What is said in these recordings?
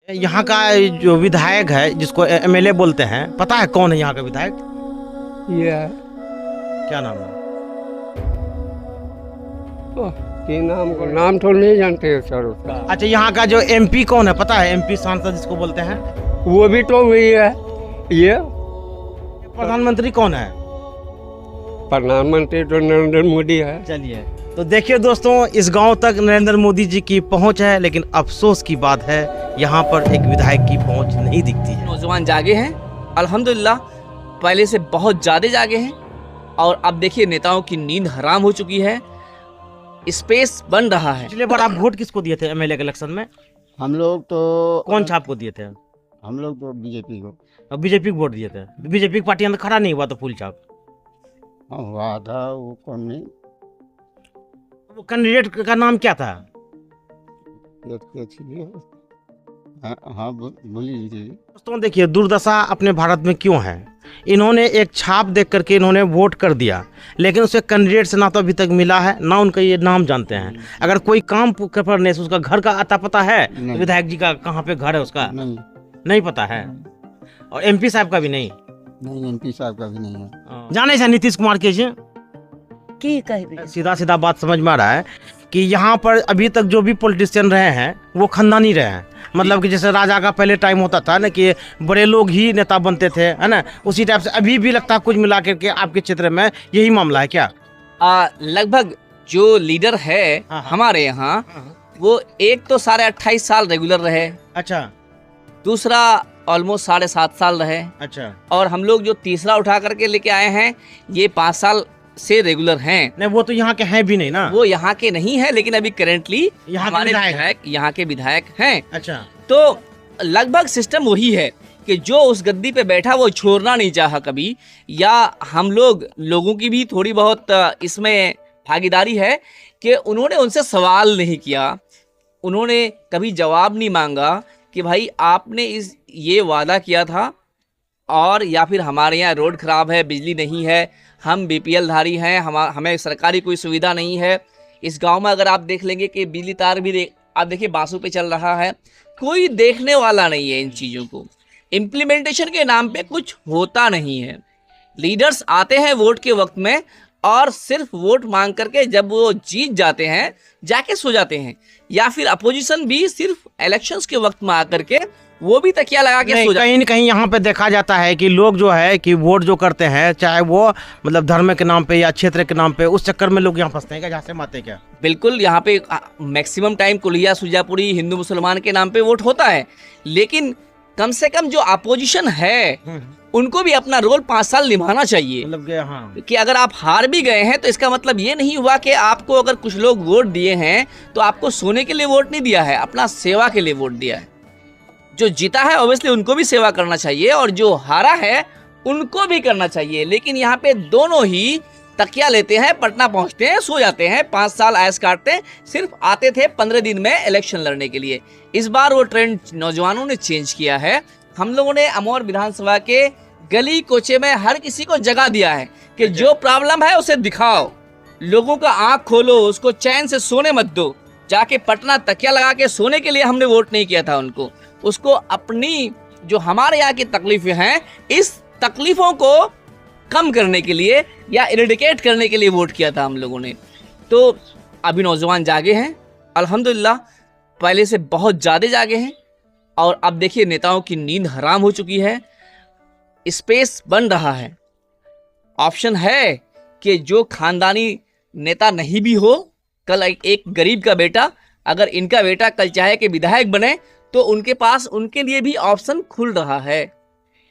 यहाँ का जो विधायक है जिसको एमएलए बोलते हैं, पता है कौन है यहाँ का विधायक? ये है। क्या नाम है? के नाम को नाम तो नहीं जानते सर उसका। अच्छा, यहाँ का जो एमपी कौन है पता है? एमपी सांसद जिसको बोलते हैं, वो भी तो वही है। ये प्रधानमंत्री कौन है? प्रधानमंत्री तो नरेंद्र मोदी है। चलिए, तो देखिए दोस्तों, इस गांव तक नरेंद्र मोदी जी की पहुंच है, लेकिन अफसोस की बात है यहाँ पर एक विधायक की पहुंच नहीं दिखती है। नौजवान जागे हैं अल्हम्दुलिल्लाह, पहले से बहुत ज़्यादा जागे हैं। और अब देखिए नेताओं की नींद हराम हो चुकी है, स्पेस बन रहा है। पिछले बार आप वोट किसको दिए थे एमएलए के इलेक्शन में? हम लोग तो कौन छाप को दिए थे? हम लोग तो बीजेपी को। बीजेपी को वोट दिए थे। बीजेपी की पार्टी अंदर खड़ा नहीं हुआ तो फुल छाप हुआ था, वो कौन नहीं। वो कैंडिडेट का नाम क्या था? हाँ बोली जी। दोस्तों देखिए, दुर्दशा अपने भारत में क्यों है। इन्होंने एक छाप देख करके इन्होंने वोट कर दिया, लेकिन उसे कैंडिडेट से ना तो अभी तक मिला है, ना उनका ये नाम जानते हैं। अगर कोई काम करने से उसका घर का अता पता है, तो विधायक जी का कहाँ पे घर है उसका नहीं पता है, और एमपी साहब का भी नहीं। एमपी साहब का भी नहीं है। जाने से नीतीश कुमार के जी की कह सीधा सीधा बात समझ में आ रहा है कि यहाँ पर अभी तक जो भी पॉलिटिशियन रहे हैं वो खानदानी रहे हैं। मतलब कि जैसे राजा का पहले टाइम होता था ना कि बड़े लोग ही नेता बनते थे, है ना, उसी टाइप से अभी भी लगता है कुछ मिला करके आपके क्षेत्र में यही मामला है क्या? लगभग जो लीडर है हमारे यहाँ, वो एक तो 28.5 साल रेगुलर रहे। अच्छा। दूसरा ऑलमोस्ट 7.5 साल रहे। अच्छा। और हम लोग जो तीसरा उठा करके लेके आए हैं, ये 5 साल से रेगुलर हैं। नहीं, वो तो यहाँ के हैं भी नहीं ना। वो यहाँ के नहीं है, लेकिन अभी करेंटली हमारे विधायक यहाँ के विधायक हैं। अच्छा। तो लगभग सिस्टम वही है कि जो उस गद्दी पे बैठा वो छोड़ना नहीं चाहा कभी, या हम लोगों की भी थोड़ी बहुत इसमें भागीदारी है कि उन्होंने उनसे सवाल नहीं किया, उन्होंने कभी जवाब नहीं मांगा कि भाई आपने ये वादा किया था, और या फिर हमारे यहाँ रोड खराब है, बिजली नहीं है, हम बीपीएल धारी हैं, हमें सरकारी कोई सुविधा नहीं है। इस गांव में अगर आप देख लेंगे कि बिजली तार भी आप देखिए बांसों पे चल रहा है, कोई देखने वाला नहीं है इन चीज़ों को। इम्प्लीमेंटेशन के नाम पे कुछ होता नहीं है। लीडर्स आते हैं वोट के वक्त में, और सिर्फ वोट मांग करके जब वो जीत जाते हैं जाके सो जाते हैं, या फिर अपोजिशन भी सिर्फ इलेक्शंस के वक्त में आकर के वो भी तकिया लगा के सो जाते हैं। कहीं न कहीं यहाँ पे देखा जाता है कि लोग जो है कि वोट जो करते हैं, चाहे वो मतलब धर्म के नाम पे या क्षेत्र के नाम पे, उस चक्कर में लोग यहाँ फंसते हैं क्या, जहाँ से माते क्या? बिल्कुल, यहाँ पे मैक्सिमम टाइम कुलिया सुजापुरी हिंदू मुसलमान के नाम पे वोट होता है, लेकिन कम से कम जो अपोजिशन है उनको भी अपना रोल 5 साल निभाना चाहिए। मतलब कि अगर आप हार भी गए हैं तो इसका मतलब ये नहीं हुआ कि आपको अगर कुछ लोग वोट दिए हैं तो आपको सोने के लिए वोट नहीं दिया है, अपना सेवा के लिए वोट दिया है। जो जीता है ऑब्वियसली उनको भी सेवा करना चाहिए, और जो हारा है उनको भी करना चाहिए। लेकिन यहाँ पे दोनों ही तकिया लेते हैं, पटना पहुँचते हैं, सो जाते हैं, 5 साल ऐश काटते हैं। सिर्फ आते थे 15 दिन में इलेक्शन लड़ने के लिए। इस बार वो ट्रेंड नौजवानों ने चेंज किया है। हम लोगों ने अमौर विधानसभा के गली कोचे में हर किसी को जगह दिया है कि जो प्रॉब्लम है उसे दिखाओ, लोगों का आंख खोलो, उसको चैन से सोने मत दो। जाके पटना तकिया लगा के सोने के लिए हमने वोट नहीं किया था उनको, उसको अपनी जो हमारे यहाँ की तकलीफें हैं, इस तकलीफों को कम करने के लिए या इरेडिकेट करने के लिए वोट किया था हम लोगों ने। तो अभी नौजवान जागे हैं अल्हम्दुलिल्लाह, पहले से बहुत ज़्यादा जागे हैं। और अब देखिए नेताओं की नींद हराम हो चुकी है, स्पेस बन रहा है। ऑप्शन है कि जो खानदानी नेता नहीं भी हो, कल एक गरीब का बेटा, अगर इनका बेटा कल चाहे कि विधायक बने तो उनके पास उनके लिए भी ऑप्शन खुल रहा है।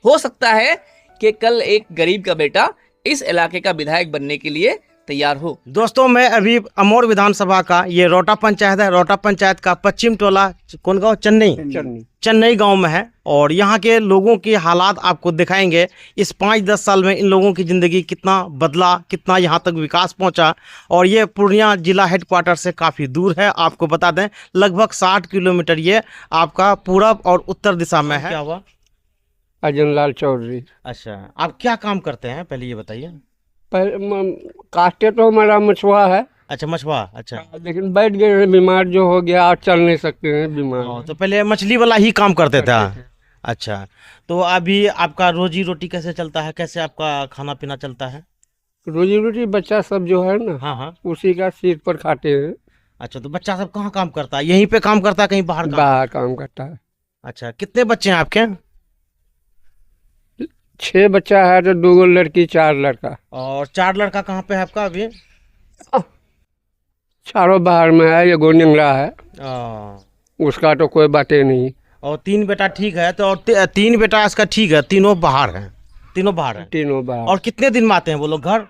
हो सकता है कि कल एक गरीब का बेटा इस इलाके का विधायक बनने के लिए तैयार हो। दोस्तों, मैं अभी अमौर विधानसभा का, ये रोटा पंचायत है, रोटा पंचायत का पश्चिम टोला, कौन गांव? चेन्नई गांव में है। और यहाँ के लोगों की हालात आपको दिखाएंगे। इस 5-10 साल में इन लोगों की ज़िंदगी कितना बदला, कितना यहाँ तक विकास पहुँचा। और ये पूर्णिया जिला हेडक्वार्टर से काफ़ी दूर है। आपको बता दें लगभग 60 किलोमीटर ये आपका पूरब और उत्तर दिशा में है। क्या हुआ? अजन लाल चौधरी। अच्छा, आप क्या काम करते हैं पहले ये बताइए? कास्टे तो हमारा मछुआ है। अच्छा मछुआ, अच्छा। लेकिन बैठ गए हैं, बीमार जो हो गया, आज चल नहीं सकते हैं, बीमार तो पहले मछली वाला ही काम करते थे। करते थे। अच्छा, तो अभी आपका रोजी रोटी कैसे चलता है, कैसे आपका खाना पीना चलता है? रोजी रोटी बच्चा सब जो है ना, हाँ हाँ। उसी का सिर पर खाते हैं। अच्छा, तो बच्चा सब कहाँ काम करता है? यहीं पे काम करता है, कहीं बाहर काम? बाहर काम करता है। अच्छा, कितने बच्चे हैं आपके? 6 बच्चा है, तो 2 लड़की 4 लड़का। और 4 लड़का कहाँ पे है आपका अभी? चारों बाहर में है, ये गोनिंगला है, आ, उसका तो कोई बातें नहीं। और 3 बेटा ठीक है, तो और 3 बेटा इसका ठीक है, तीनों बाहर हैं, तीनों बाहर हैं। तीनों बाहर। और कितने दिन में आते हैं वो लोग घर?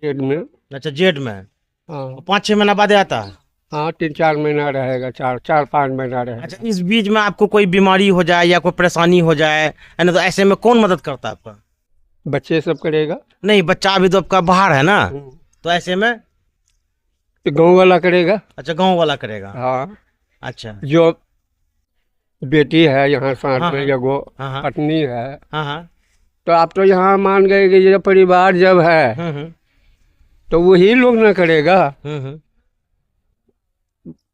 पेट में। अच्छा, जेठ में। हाँ 5-6 महीना बाद आता है। हाँ, 3-4 महीना रहेगा, 4-5 महीना रहेगा। अच्छा, इस बीच में आपको कोई बीमारी हो जाए या कोई परेशानी हो जाए, है ना, तो ऐसे में कौन मदद करता है आपका? बच्चे सब करेगा। नहीं, बच्चा अभी तो आपका बाहर है ना, तो ऐसे में? तो गाँव वाला करेगा। अच्छा, गांव वाला करेगा। हाँ, अच्छा। जो बेटी है यहाँ साथ हाँ, में, हाँ। एगो हाँ हाँ पत्नी है, हाँ हाँ। तो आप तो यहाँ मान गए कि ये परिवार जब है हम्म। तो वही लोग ना करेगा। हम्म।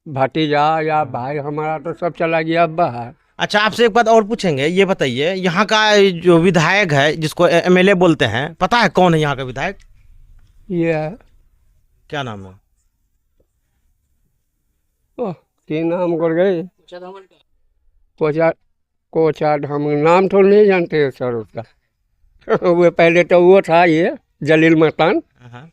भतीजा या भाई हमारा तो सब चला गया बाहर। अच्छा, आपसे एक बात और पूछेंगे, ये बताइए, यहाँ का जो विधायक है जिसको एमएलए बोलते हैं, पता है कौन है यहाँ का विधायक? ये है, क्या नाम है? ओह, की नाम कर गए, कोचा हम नाम तो नहीं जानते हैं सर उसका। वो पहले तो वो था, ये जलील मस्तान। हाँ।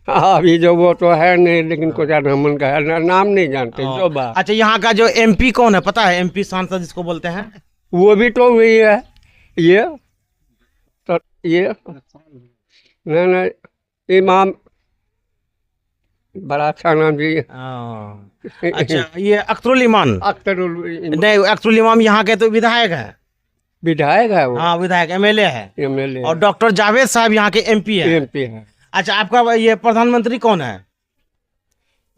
अभी जो वो तो है नहीं, लेकिन कोचा हमन का है नाम नहीं जानते जो बात। अच्छा, यहाँ का जो एमपी कौन है पता है? एमपी सांसद जिसको बोलते हैं? वो भी तो वही है, ये तो ये नहीं, इमाम, बड़ा अच्छा नाम जी। अच्छा, ये अख्तरुल इमान? अख्तरुल नहीं, अख्तरुल इमाम यहाँ के तो विधायक है। विधायक है वो। हाँ, विधायक, एमएलए है। एमएलए और डॉक्टर जावेद साहब यहाँ के एमपी है। एमपी है। अच्छा, आपका ये प्रधानमंत्री कौन है?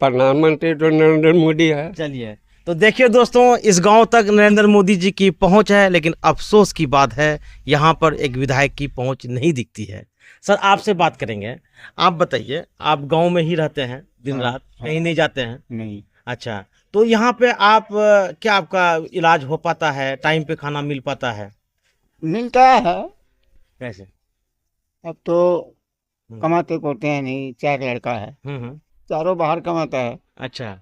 प्रधानमंत्री तो नरेंद्र मोदी है। चलिए, तो देखिए दोस्तों, इस गांव तक नरेंद्र मोदी जी की पहुंच है, लेकिन अफसोस की बात है यहाँ पर एक विधायक की पहुंच नहीं दिखती है। सर, आपसे बात करेंगे, आप बताइए, आप गांव में ही रहते हैं दिन रात, कहीं नहीं जाते हैं? नहीं। अच्छा, तो यहाँ पे आप क्या आपका इलाज हो पाता है, टाइम पे खाना मिल पाता है? मिलता है, कैसे? अब तो कमाते करते हैं नहीं, 4 लड़का है, चारों बाहर कमाता है अच्छा,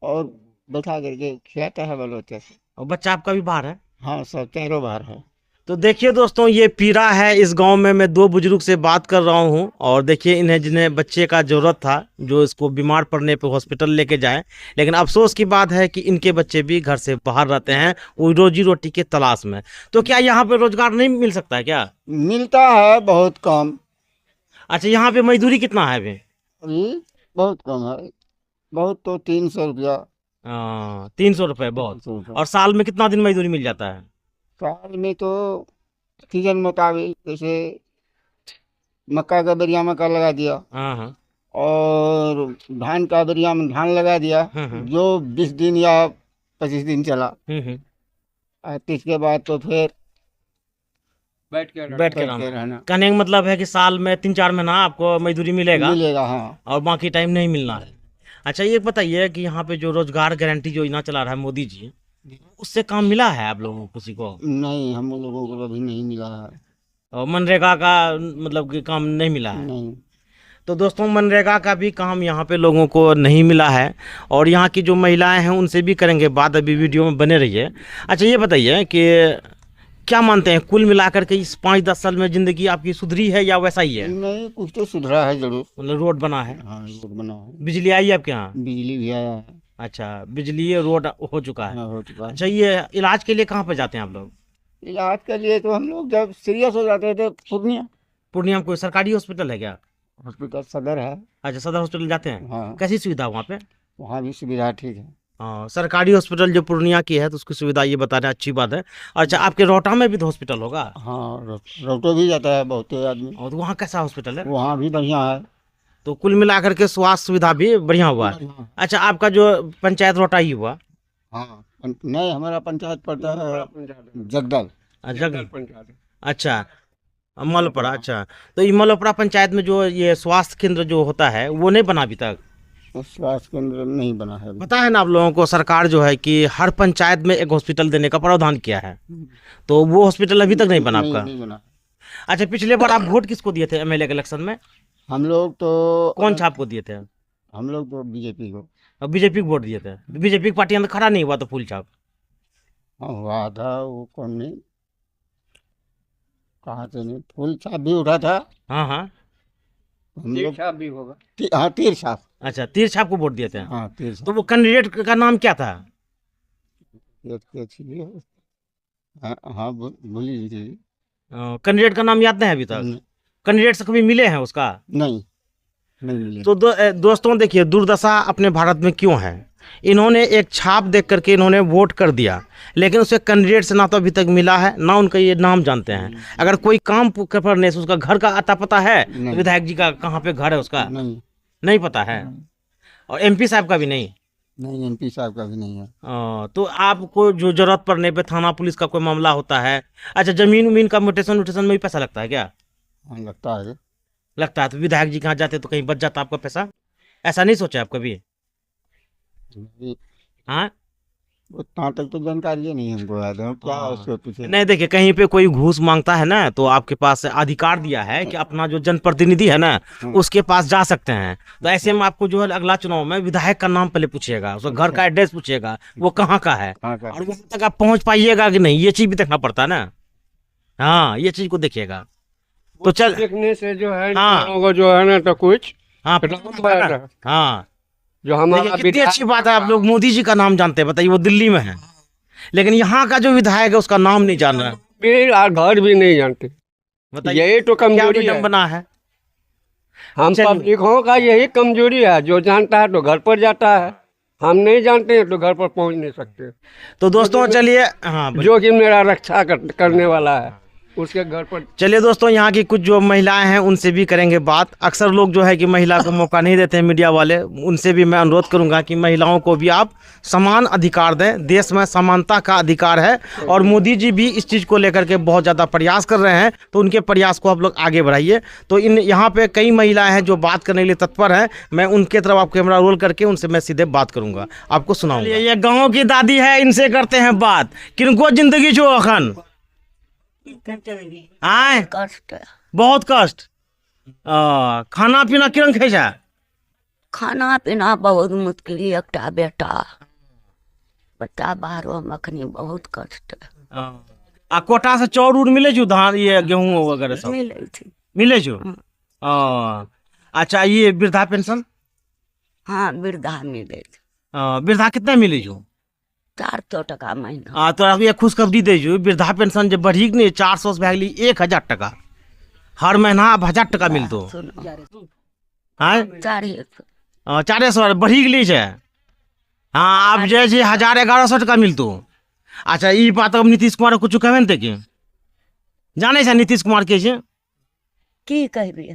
और बैठा करके खिलाता है बाल बच्चे से। और बच्चा आपका भी बाहर है? हाँ, सब चारों बाहर है। तो देखिए दोस्तों, ये पीड़ा है इस गांव में। मैं 2 बुजुर्ग से बात कर रहा हूं, और देखिए इन्हें, जिन्हें बच्चे का ज़रूरत था, जो इसको बीमार पड़ने पे हॉस्पिटल लेके जाए, लेकिन अफसोस की बात है कि इनके बच्चे भी घर से बाहर रहते हैं, वो रोजी रोटी के तलाश में। तो क्या यहाँ पे रोजगार नहीं मिल सकता है क्या? मिलता है, बहुत कम। अच्छा, यहाँ पे मजदूरी कितना है अभी? अभी बहुत कम है, बहुत तो 300 रुपया। 300 रुपये बहुत। 300 रुपया। और साल में कितना दिन मजदूरी मिल जाता है? साल में तो सीजन मुताबिक, जैसे मक्का का बेरिया मक्का लगा दिया, हाँ हाँ। और धान का बेरिया में धान लगा दिया, जो 20 दिन या 25 दिन चला, और इसके बाद तो फिर बैठ के बैठ रहना। के रहना कहने का मतलब है कि साल में 3-4 महीना आपको मजदूरी मिलेगा, मिलेगा। हाँ, और बाकी टाइम नहीं मिलना है। अच्छा, ये बताइए कि यहाँ पे जो रोजगार गारंटी योजना चला रहा है मोदी जी, उससे काम मिला है आप लोगों को, किसी को? नहीं, हम लोगों को अभी नहीं मिला है। और मनरेगा का मतलब कि काम नहीं मिला है? नहीं। तो दोस्तों, मनरेगा का भी काम यहाँ पे लोगों को नहीं मिला है, और यहाँ की जो महिलाएं हैं उनसे भी करेंगे बात, अभी वीडियो में बने रहिए। अच्छा, ये बताइए कि क्या मानते हैं, कुल मिलाकर के इस 5-10 साल में ज़िंदगी आपकी सुधरी है या वैसा ही है? नहीं, कुछ तो सुधरा है जरूर। मतलब रोड बना है? हाँ, रोड बना है, बिजली आई है आपके यहाँ? बिजली भी आया है। अच्छा, बिजली, रोड हो चुका है। हाँ, हो चुका है। अच्छा, ये इलाज के लिए कहाँ पे जाते हैं आप लोग? इलाज के लिए तो हम लोग जब सीरियस हो जाते थे पूर्णिया पूर्णिया में कोई सरकारी हॉस्पिटल है क्या? हॉस्पिटल सदर है। अच्छा, सदर हॉस्पिटल जाते हैं? हाँ, कैसी सुविधा वहाँ पे? वहाँ भी सुविधा ठीक है। हाँ, सरकारी हॉस्पिटल जो पूर्णिया की है, तो उसकी सुविधा ये बता रहे हैं, अच्छी बात है। अच्छा, आपके रोहटा में भी तो हॉस्पिटल होगा? हाँ, रोटो भी जाता है बहुत आदमी, और तो वहाँ कैसा हॉस्पिटल है? वहाँ भी बढ़िया है। तो कुल मिलाकर के स्वास्थ्य सुविधा भी बढ़िया हुआ है। अच्छा, आपका जो पंचायत रोहटा ही हुआ? हाँ, नहीं, हमारा पंचायत पड़ता है जगदल। अच्छा, मलपड़ा। अच्छा, तो ये मलपड़ा पंचायत में जो ये स्वास्थ्य केंद्र जो होता है, वो नहीं बना अभी तक? स्वास्थ्य केंद्र नहीं बना है अभी। पता है ना आप लोगों को, सरकार जो है कि हर पंचायत में एक हॉस्पिटल देने का प्रावधान किया है, तो वो हॉस्पिटल अभी तक नहीं बना आपका। नहीं बना। अच्छा, पिछले बार आप वोट किसको दिए थे एमएलए के इलेक्शन में? हम लोग तो कौन छाप को दिए थे? हम लोग तो बीजेपी को। और बीजेपी को वोट दिए थे। बीजेपी की पार्टी अंदर खड़ा नहीं हुआ तो फूल छाप। हाँ हुआ था, वो कौन नहीं, कहाँ से नहीं, फूल छाप भी उठा था हाँ हाँ। हम लोग। छाप भी होगा। हाँ तीर छाप। अच्छा, तीर छाप को वोट दिए थे। हाँ तीर छाप। तो वो कैंडिडेट का नाम क्या था? हाँ हाँ भूल लीजिए। कैंडिडेट का नाम याद नहीं है अभी तक? कैंडिडेट से कभी मिले हैं उसका? नहीं नहीं मिले। तो दोस्तों देखिए, दुर्दशा अपने भारत में क्यों है। इन्होंने एक छाप देख करके इन्होंने वोट कर दिया, लेकिन उसे कैंडिडेट से ना तो अभी तक मिला है, ना उनका ये नाम जानते हैं। अगर कोई काम करने से उसका घर का आता पता है, नहीं। विधायक जी का कहाँ पे घर है उसका नहीं नहीं पता है, और एमपी साहब का भी नहीं। नहीं एमपी साहब का भी नहीं है। तो आपको जो जरूरत पड़ने पे थाना पुलिस का कोई मामला होता है, अच्छा जमीन उमीन का म्यूटेशन में भी पैसा लगता है क्या? हाँ लगता है। लगता है। तो विधायक जी कहाँ जाते तो कहीं बच जाता आपका पैसा? ऐसा नहीं सोचा आप कभी? हाँ उतना तक तो जानकारी नहीं हमको याद है क्या उसके पीछे। नहीं, देखिए कहीं पे कोई घूस मांगता है ना, तो आपके पास अधिकार दिया है कि अपना जो जनप्रतिनिधि है ना उसके पास जा सकते हैं। तो ऐसे में आपको जो है अगला चुनाव में विधायक का नाम पहले पूछिएगा, उसका घर का एड्रेस पूछिएगा, वो कहाँ का है, कहाँ का? और वहां तक आप पहुंच पाइएगा कि नहीं, ये चीज भी देखना पड़ता है ना। हाँ, ये चीज को देखिएगा। तो चल, देखने से जो है हाँ। इन लोगों को जो है ना तो कुछ हाँ हाँ, जो हमारा देखिए कितनी अच्छी बात है, आप लोग मोदी जी का नाम जानते हैं, बताइए वो दिल्ली में है, लेकिन यहाँ का जो विधायक है उसका नाम नहीं जान रहा है। घर भी नहीं जानते। बताइए यही तो क्या कमजोरी विडम्बना है। बना है। हम चलिए। पब्लिकों का यही कमजोरी है, जो जानता है तो घर पर जाता है, हम नहीं जानते हैं तो घर पर पहुंच नहीं सकते। तो दोस्तों चलिए, हाँ जो कि मेरा रक्षा करने वाला है उसके घर पर। चलिए दोस्तों, यहाँ की कुछ जो महिलाएं हैं उनसे भी करेंगे बात। अक्सर लोग जो है कि महिला को मौका नहीं देते हैं मीडिया वाले, उनसे भी मैं अनुरोध करूंगा कि महिलाओं को भी आप समान अधिकार दें। देश में समानता का अधिकार है, और मोदी जी भी इस चीज़ को लेकर के बहुत ज़्यादा प्रयास कर रहे हैं, तो उनके प्रयास को आप लोग आगे बढ़ाइए। तो इन यहाँ पे कई महिलाएं हैं जो बात करने के लिए तत्पर हैं, मैं उनके तरफ आप कैमरा रोल करके उनसे मैं सीधे बात करूंगा, आपको सुनाऊंगा। ये गाँव की दादी है, इनसे करते हैं बात। किनको जिंदगी जो अखन आए कष्ट है। बहुत कष्ट। खाना पीना किरण खाई जा? खाना पीना बहुत मुश्किल, एकटा बेटा बच्चा बाहरों में अखनी बहुत कष्ट है। आ कोटा से चाउर उर मिले छो, धान ये गेहूं वगैरह सब मिले थी। मिले छो? अच्छा, ये वृद्धा पेंशन? हाँ वृद्धा मिले थी, वृद्धा कितना मिले छो? 400 टका महीना। तो अभी एक खुशखबरी दे जो, वृद्धा पेंशन जब बढ़ी नहीं 400 से भए गेली 1000 टका, हर महीना अब 1000 टका मिलतो। सुनो हाँ 400 400 बढ़ी गेली छै। हाँ अब जे 1000-1100 टका मिलतो। अच्छा, ई बात अब नीतीश कुमार कुछ कहबे ने कि जाने छै नीतीश कुमार के छै की कहबी।